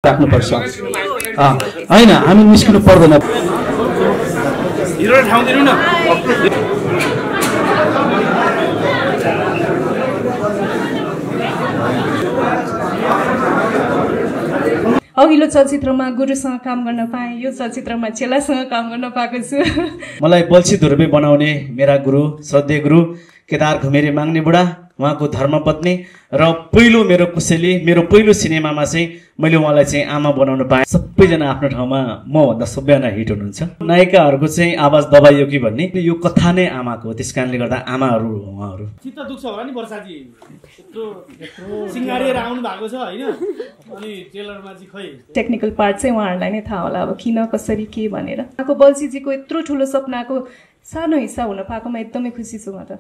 राख्नुपर्छ हैन हामी निस्किनु पर्दैन हिरो ठाउँ दिनु न अघिल्लो चलचित्रमा गुरुसँग काम गर्न पाएँ यो चलचित्रमा चेलासँग काम गर्न पाएको छु मलाई बल्छी धुर्बे बनाउने मेरा गुरु श्रद्धेय गुरु केदार घुमेरी माग्ने बुढा उहाँको धर्मपत्नी र पहिलो मेरो कुशेली मेरो पहिलो सिनेमामा चाहिँ मैले उहाँलाई चाहिँ आमा बनाउन पाएँ सबैजना आफ्नो ठाउँमा म भन्दा सबैजना हिट हुनुहुन्छ नायिकाहरूको चाहिँ आवाज दबाइयो कि भन्ने यो कथा नै आमाको हो त्यस कारणले गर्दा आमाहरू उहाँहरू चित्त दुख्छ होला नि वर्षाजी यत्रो सिंगारेर आउनु भएको छ हैन अनि ट्रेलरमा चाहिँ खै टेक्निकल पार्ट चाहिँ उहाँहरूलाई नै थाहा होला अब किन कसरी के भनेर उहाँको बल्छीजीको यत्रो ठुलो सपनाको सानो हिस्सा हुन पाएकोमा एकदमै खुसी छु म त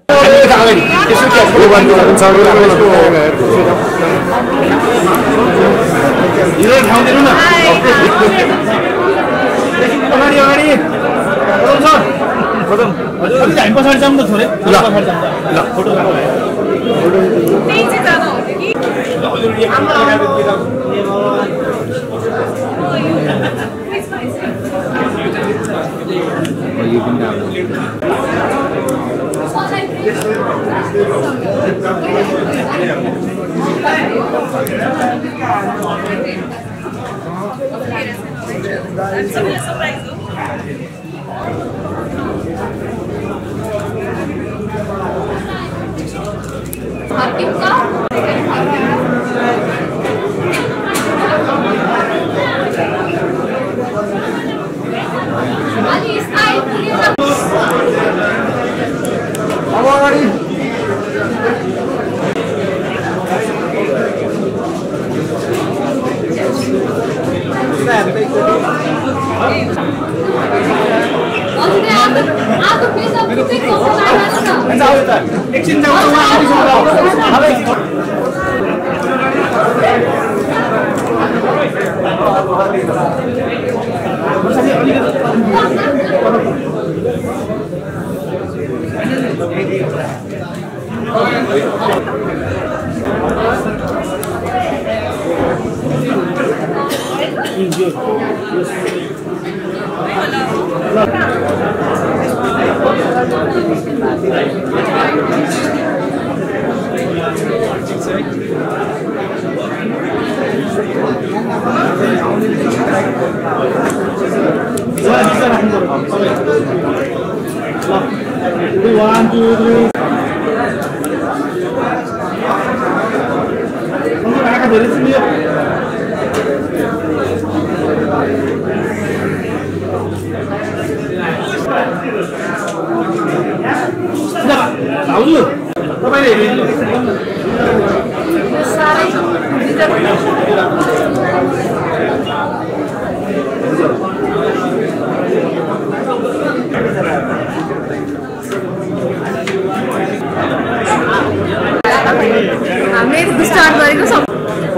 हिरो ठाउँ दिनु न अगाडि अगाडि खतम हजुर हामी पछाडि जाऊँ न थोरै ल पछाडि जाऊँ ल फोटो राखौ त्यही चाहिँ जानु हो कि हजुर यो I'm so surprised.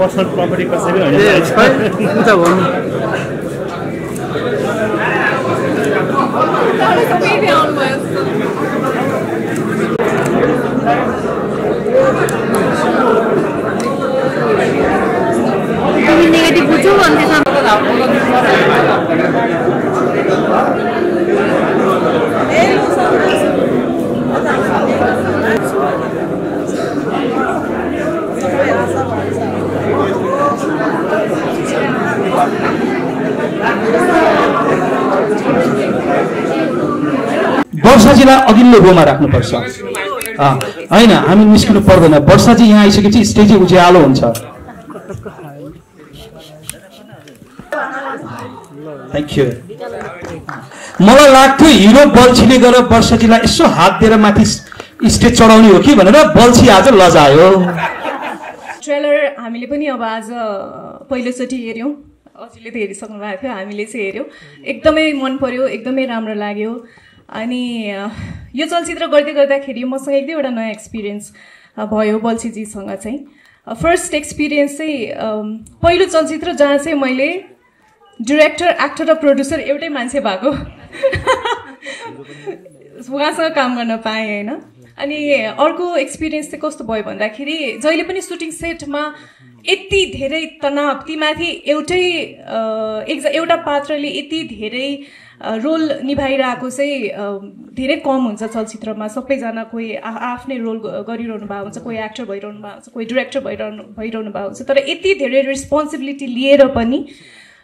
Personal property कसैले हैन त भन्नु नेगेटिभ बुझ्छु भन्दै छ वर्षाजीलाई अघिल्लो रोमा राख्नुपर्छ हैन हामी निस्किनु पर्दैन वर्षाजी यहाँ आइसकेपछि स्टेजै उज्यालो हुन्छ थ्याङ्क यू मलाई लाग्थ्यो हिरो बल्छीले गएर वर्षाजीलाई यसो हात दिएर माथि स्टेज चढाउने हो कि भनेर बल्छी आज लजायो ट्रेलर हामीले पनि अब आज पहिलोचोटि हेर्यौँ अझैले त हेरिसक्नु भएको थियो हामीले चाहिँ हेर्यौँ एकदमै मन पर्यो एकदमै राम्रो लाग्यो अनि यो चलचित्र गर्दै गर्दाखेरि मसँग एक दुईवटा नयाँ एक्सपिरियन्स भयो बल्छीजीसँग चाहिँ फर्स्ट एक्सपिरियन्स चाहिँ पहिलो चलचित्र जहाँ चाहिँ मैले डिरेक्टर एक्टर र प्रोड्युसर एउटै मान्छे भएको उहाँसँग काम गर्न पाएँ होइन। अनि अर्को एक्सपिरियन्स चाहिँ कस्तो भयो भन्दाखेरि जहिले पनि सुटिङ सेटमा यति धेरै तनाव तीमाथि एउटा पात्रले यति धेरै रोल निभाइरहेको चाहिँ धेरै कम हुन्छ चलचित्रमा। सबैजना कोही आफ्नै रोल गरिरहनु भएको हुन्छ, कोही एक्टर भइरहनु भएको हुन्छ, कोही डिरेक्टर भइरहनु भएको हुन्छ, तर यति धेरै रेस्पोन्सिबिलिटी लिएर पनि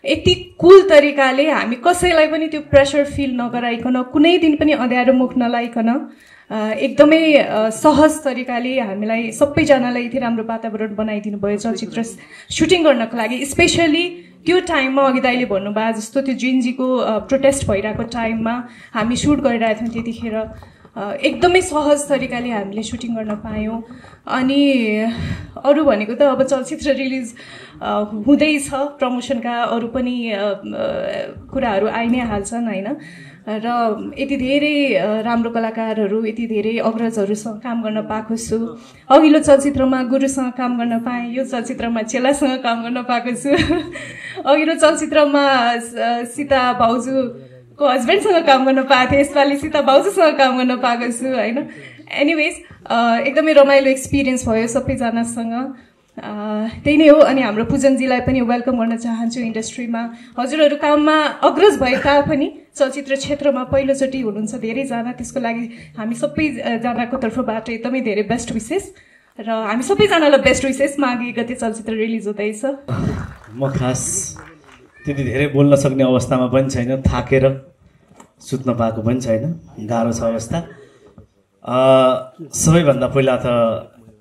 यति कुल तरिकाले हामी कसैलाई पनि त्यो प्रेसर फिल नगराइकन, कुनै दिन पनि अँध्यारो मुख नलाइकन एकदमै सहज तरिकाले हामीलाई सबैजनालाई यति राम्रो वातावरण बनाइदिनु भयो चलचित्र सुटिङ गर्नको लागि। स्पेसली त्यो टाइममा अघि दाइले भन्नुभयो जस्तो त्यो जिन्जीको प्रोटेस्ट भइरहेको टाइममा हामी सुट गरिरहेको थियौँ, त्यतिखेर एकदमै सहज तरिकाले हामीले सुटिङ गर्न पायौँ। अनि अरू भनेको त अब चलचित्र रिलिज हुँदैछ, प्रमोसनका अरू पनि कुराहरू आइ नै हाल्छन् होइन। र यति धेरै राम्रो कलाकारहरू, यति धेरै अग्रजहरूसँग काम गर्न पाएको छु। अघिल्लो चलचित्रमा गुरुसँग काम गर्न पाएँ, यो चलचित्रमा चेलासँग काम गर्न पाएको छु। अघिल्लो चलचित्रमा सीता भाउजूको हस्बेन्डसँग काम गर्न पाएको थिएँ, यसपालि सीता भाउजूसँग काम गर्न पाएको छु होइन। एनिवेज एकदमै रमाइलो एक्सपिरियन्स भयो सबैजनासँग, त्यही नै हो। अनि हाम्रो पूजनजीलाई पनि वेलकम गर्न चाहन्छु इन्डस्ट्रीमा। हजुरहरू काममा अग्रज भए तापनि चलचित्र क्षेत्रमा पहिलोचोटि हुनुहुन्छ धेरैजना, त्यसको लागि हामी सबैजनाको तर्फबाट एकदमै धेरै बेस्ट विशेष, र हामी सबैजनालाई बेस्ट विशेष। माघे गते चलचित्र रिलिज हुँदैछ। म खास त्यति धेरै बोल्न सक्ने अवस्थामा पनि छैन, थाकेर सुत्न पाएको पनि छैन, गाह्रो छ अवस्था। सबैभन्दा पहिला त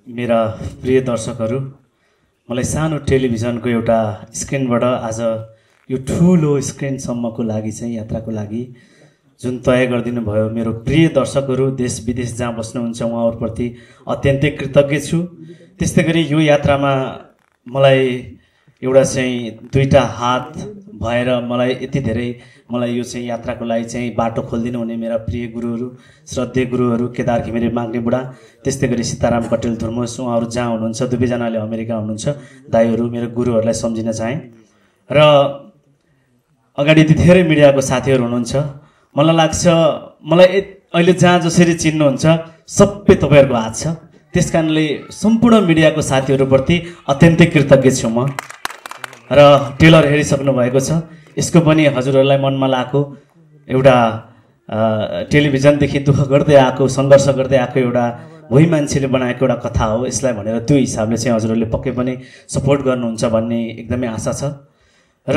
मेरा प्रिय दर्शकहरू, मलाई सानो टेलिभिजनको एउटा स्क्रिनबाट आज यो ठुलो स्क्रिनसम्मको लागि चाहिँ यात्राको लागि जुन तय गरिदिनु भयो मेरो प्रिय दर्शकहरू, देश विदेश जहाँ बस्नुहुन्छ उहाँहरूप्रति अत्यन्तै कृतज्ञ छु। त्यस्तै गरी यो यात्रामा मलाई एउटा चाहिँ दुईटा हात भएर मलाई यति धेरै मलाई यो चाहिँ यात्राको लागि चाहिँ बाटो खोलिदिनु हुने मेरा प्रिय गुरुहरू, श्रद्धेय गुरुहरू केदार घिमिरे माग्ने बुढा, त्यस्तै गरी सीताराम कटेल धुर्मुस, उहाँहरू जहाँ हुनुहुन्छ, दुवैजनाले अमेरिका हुनुहुन्छ, दाइहरू मेरो गुरुहरूलाई सम्झिन चाहेँ। र अगाडि यति धेरै मिडियाको साथीहरू हुनुहुन्छ, मलाई लाग्छ मलाई अहिले जहाँ जसरी चिन्नुहुन्छ सबै तपाईँहरूको हात छ। त्यस कारणले सम्पूर्ण मिडियाको साथीहरूप्रति अत्यन्तै कृतज्ञ छु म। र ट्रेलर हेरिसक्नु भएको छ, यसको पनि हजुरहरूलाई मनमा लागेको एउटा टेलिभिजनदेखि दुःख गर्दै आएको, सङ्घर्ष गर्दै आएको एउटा भोइ मान्छेले बनाएको एउटा कथा हो। यसलाई भनेर त्यो हिसाबले चाहिँ हजुरहरूले पक्कै पनि सपोर्ट गर्नुहुन्छ भन्ने एकदमै आशा छ। र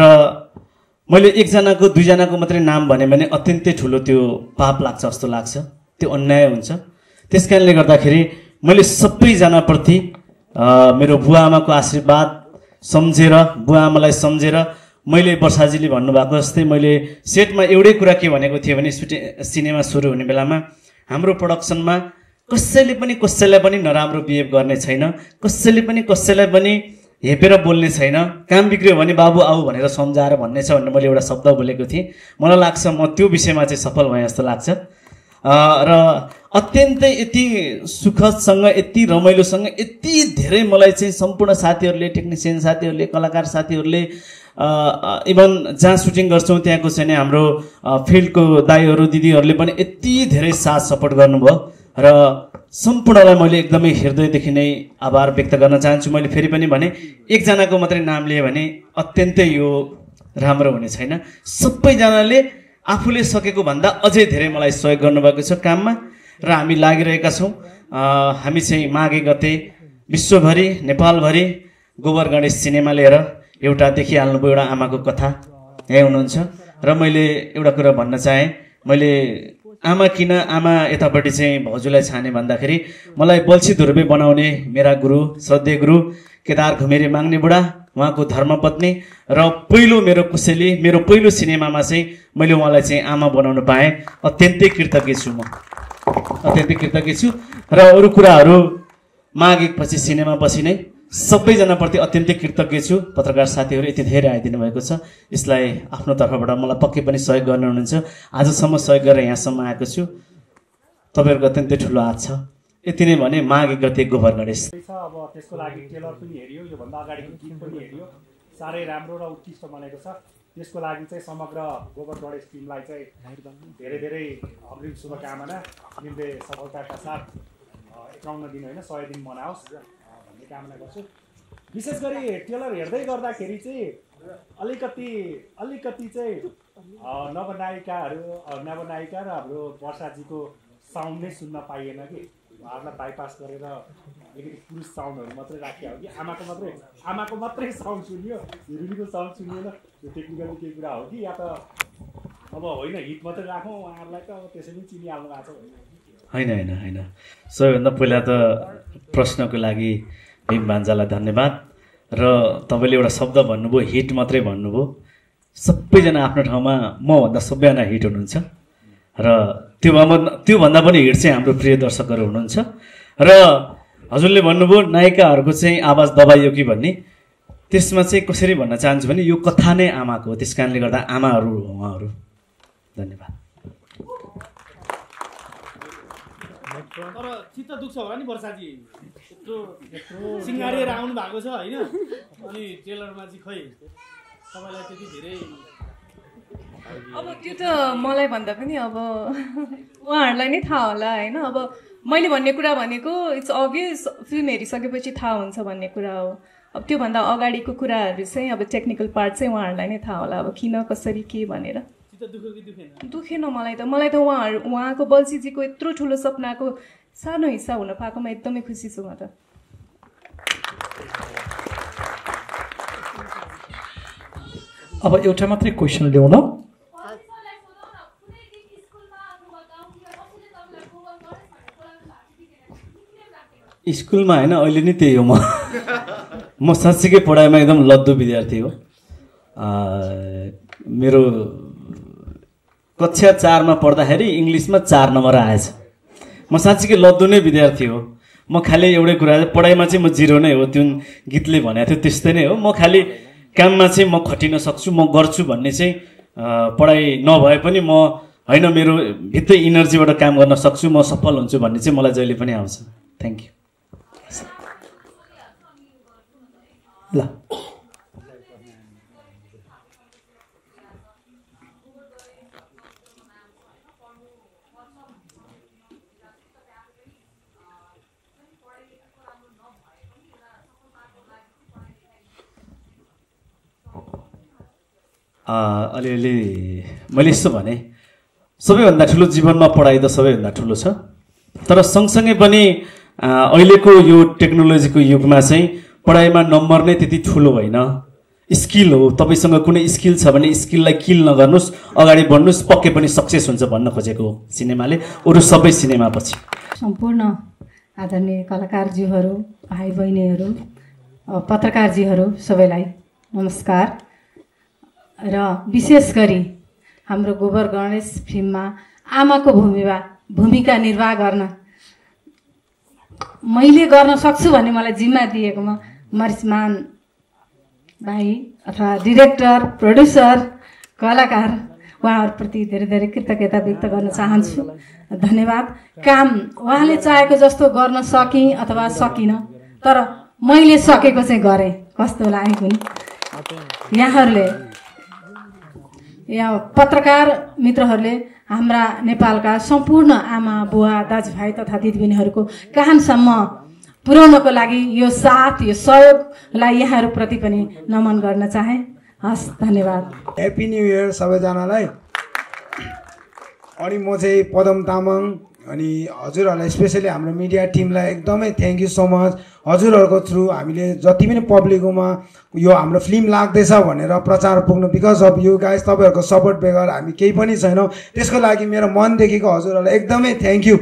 मैले एकजनाको दुईजनाको मात्रै नाम भने अत्यन्तै ठुलो त्यो पाप लाग्छ जस्तो लाग्छ, त्यो अन्याय हुन्छ। त्यस कारणले गर्दाखेरि मैले सबैजनाप्रति मेरो बुवा आमाको आशीर्वाद सम्झेर, बुवा आमालाई सम्झेर, मैले वर्षाजीले भन्नुभएको जस्तै मैले सेटमा एउटै कुरा के भनेको थिएँ भने सिनेमा सुरु हुने बेलामा हाम्रो प्रोडक्सनमा कसैले पनि कसैलाई पनि नराम्रो बिहेभ गर्ने छैन, कसैले पनि कसैलाई पनि हेपेर बोल्ने छैन, काम बिग्रियो भने बाबु आऊ भनेर सम्झाएर भन्ने छ भनेर मैले एउटा शब्द बोलेको थिएँ। मलाई लाग्छ म त्यो विषयमा चाहिँ सफल भएँ जस्तो लाग्छ। र अत्यन्तै यति सुखदसँग, यति रमाइलोसँग, यति धेरै मलाई चाहिँ सम्पूर्ण साथीहरूले, टेक्निसियन साथीहरूले, कलाकार साथीहरूले, इभन जहाँ सुटिङ गर्छौँ त्यहाँको चाहिँ हाम्रो फिल्डको दाइहरू दिदीहरूले पनि यति धेरै साथ सपोर्ट गर्नुभयो र सम्पूर्णलाई मैले एकदमै हृदयदेखि नै आभार व्यक्त गर्न चाहन्छु। मैले फेरि पनि भने एकजनाको मात्रै नाम लिएँ भने अत्यन्तै यो राम्रो हुने छैन। सबैजनाले आफूले सकेको भन्दा अझै धेरै मलाई सहयोग गर्नुभएको छ काममा र हामी लागिरहेका छौँ। हामी चाहिँ माघे गते विश्वभरि, नेपालभरि गोबर गणेश सिनेमा लिएर एउटा देखिहाल्नुभयो एउटा आमाको कथा, यहीँ हुनुहुन्छ। र मैले एउटा कुरा भन्न चाहेँ, मैले आमा किन आमा यतापट्टि चाहिँ भाउजूलाई छाने भन्दाखेरि मलाई बल्छी धुर्बे बनाउने मेरा गुरु, श्रद्धेय गुरु केदार घिमिरे माग्ने बुढा, उहाँको धर्मपत्नी र पहिलो मेरो कुशेली, मेरो पहिलो सिनेमामा चाहिँ मैले उहाँलाई चाहिँ आमा बनाउन पाएँ। अत्यन्तै कृतज्ञ छु म, अत्यन्तै कृतज्ञ छु। र अरू कुराहरू मागेपछि सिनेमापछि नै सबैजनाप्रति अत्यन्तै कृतज्ञ छु। पत्रकार साथीहरू यति धेरै आइदिनु भएको छ, यसलाई आफ्नो तर्फबाट मलाई पक्कै पनि सहयोग गर्नुहुन्छ। आजसम्म सहयोग गरेर यहाँसम्म आएको छु, तपाईँहरूको अत्यन्तै ठुलो हात छ। यति नै भने माघे गते गोबर गणेश। अब त्यसको लागि ट्रेलर पनि हेरियो, योभन्दा अगाडिको गीत पनि हेरियो, साह्रै राम्रो र उत्कृष्ट बनेको छ। त्यसको लागि चाहिँ समग्र गोबर गणेश टिमलाई चाहिँ धेरै धेरै अग्रिम शुभकामना। फिल्मले सफलताका साथ 51 दिन होइन 100 दिन मनाओस् भन्ने कामना गर्छु। विशेष गरी ट्रेलर हेर्दै गर्दाखेरि चाहिँ अलिकति चाहिँ नवनायिका र हाम्रो वर्षाजीको साउन्ड नै सुन्न पाइएन कि उहाँहरूलाई बाइपास गरेर अलिकति पुरुष साउन्डहरू मात्रै राखियो कि आमाको मात्रै साउन्ड सुन्यो, हिरोइनको साउन्ड सुनिएन। यो टेक्निकली केही कुरा हो कि या त अब होइन हिट मात्रै राखौँ, उहाँहरूलाई त अब त्यसै पनि चिनिहाल्नु भएको छ होइन। सबैभन्दा पहिला त प्रश्नको लागि भीम भान्जालाई धन्यवाद। र तपाईँले एउटा शब्द भन्नुभयो, हिट मात्रै भन्नुभयो। सबैजना आफ्नो ठाउँमा मभन्दा सबैजना हिट हुनुहुन्छ र त्योभन्दा पनि हिट चाहिँ हाम्रो प्रिय दर्शकहरू हुनुहुन्छ। र हजुरले भन्नुभयो नायिकाहरूको चाहिँ आवाज दबाइयो कि भन्ने, त्यसमा चाहिँ कसरी भन्न चाहन्छु भने यो कथा नै आमाको हो, त्यस कारणले गर्दा आमाहरू हो उहाँहरू। धन्यवाद। तर चित्त दुख्छ होला नि वर्षाजी, यत्रो सिँगारिएर आउनु भएको छ होइन, अनि ट्रेलरमा चाहिँ खै तपाईँलाई त्यति धेरै अब त्यो त मलाई भन्दा पनि अब उहाँहरूलाई नै थाहा होला होइन। अब मैले भन्ने कुरा भनेको इट्स अभियस, फिल्म हेरिसकेपछि थाहा हुन्छ भन्ने कुरा हो। अब त्योभन्दा अगाडिको कुराहरू चाहिँ अब टेक्निकल पार्ट चाहिँ उहाँहरूलाई नै थाहा होला, अब किन कसरी के भनेर। दुखेन मलाई त उहाँको बल्छीजीको यत्रो ठुलो सपनाको सानो हिस्सा हुन पाएकोमा एकदमै खुसी छु म त। अब एउटा मात्रै क्वेसन ल्याउँ न। स्कुलमा होइन, अहिले नि त्यही हो। म साँच्चीकै पढाइमा एकदम लद्दु विद्यार्थी हो। मेरो कक्षा 4मा पढ्दाखेरि इङ्ग्लिसमा 4 नम्बर आएछ। म साँच्चीकै लद्दु नै विद्यार्थी हो। म खालि एउटै कुरा, पढाइमा चाहिँ म 0 नै हो। त्यो गीतले भनेको थियो त्यस्तै नै हो। म खालि काममा चाहिँ म खटिन सक्छु, म गर्छु भन्ने चाहिँ पढाइ नभए पनि म होइन, मेरो भित्रै इनर्जीबाट काम गर्न सक्छु, म सफल हुन्छु भन्ने चाहिँ मलाई जहिले पनि आउँछ। Thank you. ल अलिअलि मैले यस्तो भने, सबैभन्दा ठुलो जीवनमा पढाइ त सबैभन्दा ठुलो छ। तर सँगसँगै पनि अहिलेको यो टेक्नोलोजीको युगमा चाहिँ पढाइमा नम्बर नै त्यति ठुलो होइन, स्किल हो। तपाईँसँग कुनै स्किल छ भने स्किललाई किल नगर्नुहोस्, अगाडि बढ्नुहोस्, पक्कै पनि सक्सेस हुन्छ भन्न खोजेको हो सिनेमाले, अरू सबै सिनेमापछि। सम्पूर्ण आदरणीय कलाकारज्यूहरू, भाइ बहिनीहरू, पत्रकारजीहरू सबैलाई नमस्कार। र विशेष गरी हाम्रो गोबर गणेश फिल्ममा आमाको भूमिका निर्वाह गर्न मैले गर्न सक्छु भन्ने मलाई जिम्मा दिएकोमा मरिसमान भाइ अथवा डिरेक्टर, प्रोड्युसर, कलाकार उहाँहरूप्रति धेरै धेरै कृतज्ञता व्यक्त गर्न चाहन्छु। धन्यवाद। काम उहाँले चाहेको जस्तो गर्न सकेँ अथवा सकिनँ, तर मैले सकेको चाहिँ गरेँ। कस्तो लागेको नि यहाँहरूले, यहाँ पत्रकार मित्रहरूले हाम्रा नेपालका सम्पूर्ण आमा बुवा दाजुभाइ तथा दिदीबहिनीहरूको कानसम्म पुर्याउनको लागि यो साथ, यो सहयोगलाई यहाँहरूप्रति पनि नमन गर्न चाहे। हस्, धन्यवाद। ह्याप्पी न्यू इयर सबैजनालाई। अनि म चाहिँ पदम तामाङ, अनि हजुरहरूलाई स्पेसली हाम्रो मिडिया टिमलाई एकदमै थ्याङ्क यू सो मच। हजुरहरूको थ्रु हामीले जति पनि पब्लिकमा यो हाम्रो फिल्म लाग्दैछ भनेर प्रचार पुग्नु, बिकज अफ यु गाइज, तपाईँहरूको सपोर्ट बेगर हामी केही पनि छैनौँ। त्यसको लागि मेरो मनदेखिको हजुरहरूलाई एकदमै थ्याङ्क यू।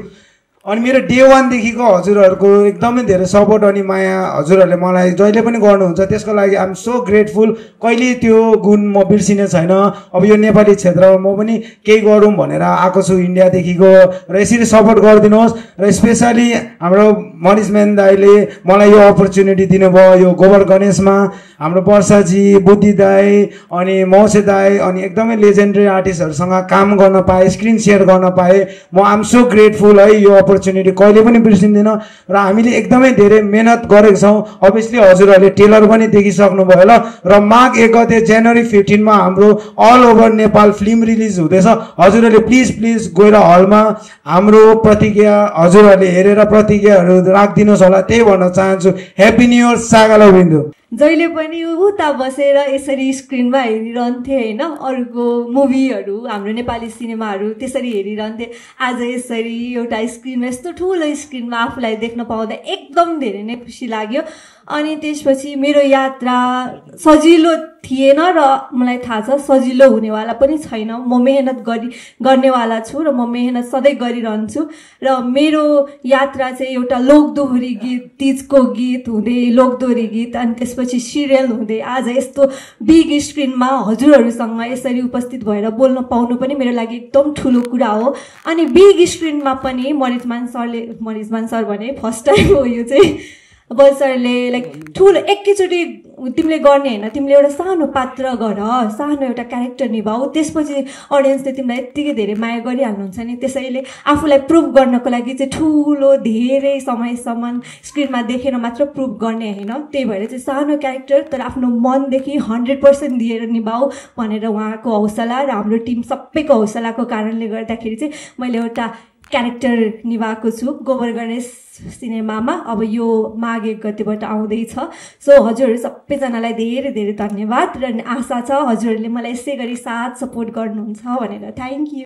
अनि मेरो डे 1 देखिको हजुरहरूको एकदमै धेरै सपोर्ट अनि माया हजुरहरूले मलाई जहिले पनि गर्नुहुन्छ, त्यसको लागि आइ एम सो ग्रेटफुल। कहिले त्यो गुण म बिर्सिने छैन। अब यो नेपाली क्षेत्रमा म पनि केही गरौँ भनेर आएको छु इन्डियादेखिको, र यसरी सपोर्ट गरिदिनुहोस्। र स्पेसली हाम्रो मनिषमेन दाईले मलाई यो अपर्च्युनिटी दिनुभयो यो गोबर गणेशमा। हाम्रो वर्षाजी, बुद्धि दाई अनि मौसे दाई अनि एकदमै लेजेन्डरी आर्टिस्टहरूसँग काम गर्न पाएँ, स्क्रिन सेयर गर्न पाएँ। म आइ एम सो ग्रेटफुल है। यो अपर्च्युनिटी कहिले पनि बिर्सिँदैन र हामीले एकदमै धेरै मेहनत गरेको छौँ। अभियसली हजुरहरूले ट्रेलर पनि देखिसक्नुभयो होला। र माघ 1 गते जनवरी 15 हाम्रो all over Nepal film release हुँदैछ। हजुरहरूले प्लिज गएर हलमा हाम्रो प्रतिज्ञा हजुरहरूले हेरेर प्रतिज्ञाहरू राखिदिनुहोस् होला, त्यही भन्न चाहन्छु। ह्याप्पी न्यु इयर सागालो बिन्दु। जहिले पनि उता बसेर यसरी स्क्रिनमा हेरिरहन्थे होइन, अरूको मुभीहरू हाम्रो नेपाली सिनेमाहरू त्यसरी हेरिरहन्थे। आज यसरी एउटा स्क्रिनमा यस्तो ठुलो स्क्रिनमा आफूलाई देख्न पाउँदा एकदम धेरै नै खुसी लाग्यो। अनि त्यसपछि मेरो यात्रा सजिलो थिएन र मलाई थाहा छ सजिलो हुनेवाला पनि छैन। म मेहनत गर्नेवाला छु र म मेहनत सधैँ गरिरहन्छु। र मेरो यात्रा चाहिँ एउटा लोकदोहोरी गीत, तिजको गीत हुँदै लोकदोहोरी गीत, अनि त्यसपछि सिरियल हुँदै आज यस्तो बिग स्क्रिनमा हजुरहरूसँग यसरी उपस्थित भएर बोल्न पाउनु पनि मेरो लागि एकदम ठुलो कुरा हो। अनि बिग स्क्रिनमा पनि मरिजमान सर भने फर्स्ट टाइम हो यो चाहिँ, बल सरले लाइक ठुलो एकैचोटि तिमीले गर्ने होइन, तिमीले एउटा सानो पात्र गर, सानो एउटा क्यारेक्टर निभाऊ, त्यसपछि अडियन्सले तिमीलाई यत्तिकै धेरै माया गरिहाल्नुहुन्छ नि। त्यसैले आफूलाई प्रुभ गर्नको लागि चाहिँ ठुलो धेरै समयसम्म स्क्रिनमा देखेर मात्र प्रुभ गर्ने होइन, त्यही भएर चाहिँ सानो क्यारेक्टर तर आफ्नो मनदेखि 100% दिएर निभाऊ भनेर उहाँको हौसला र हाम्रो टिम सबैको हौसलाको कारणले गर्दाखेरि चाहिँ मैले एउटा क्यारेक्टर निभाएको छु गोबर गणेश सिनेमामा। अब यो माघ 1 गतेबाट आउँदैछ। सो हजुरहरू सबैजनालाई धेरै धेरै धन्यवाद र आशा छ हजुरहरूले मलाई यसै गरी साथ सपोर्ट गर्नुहुन्छ भनेर। Thank you.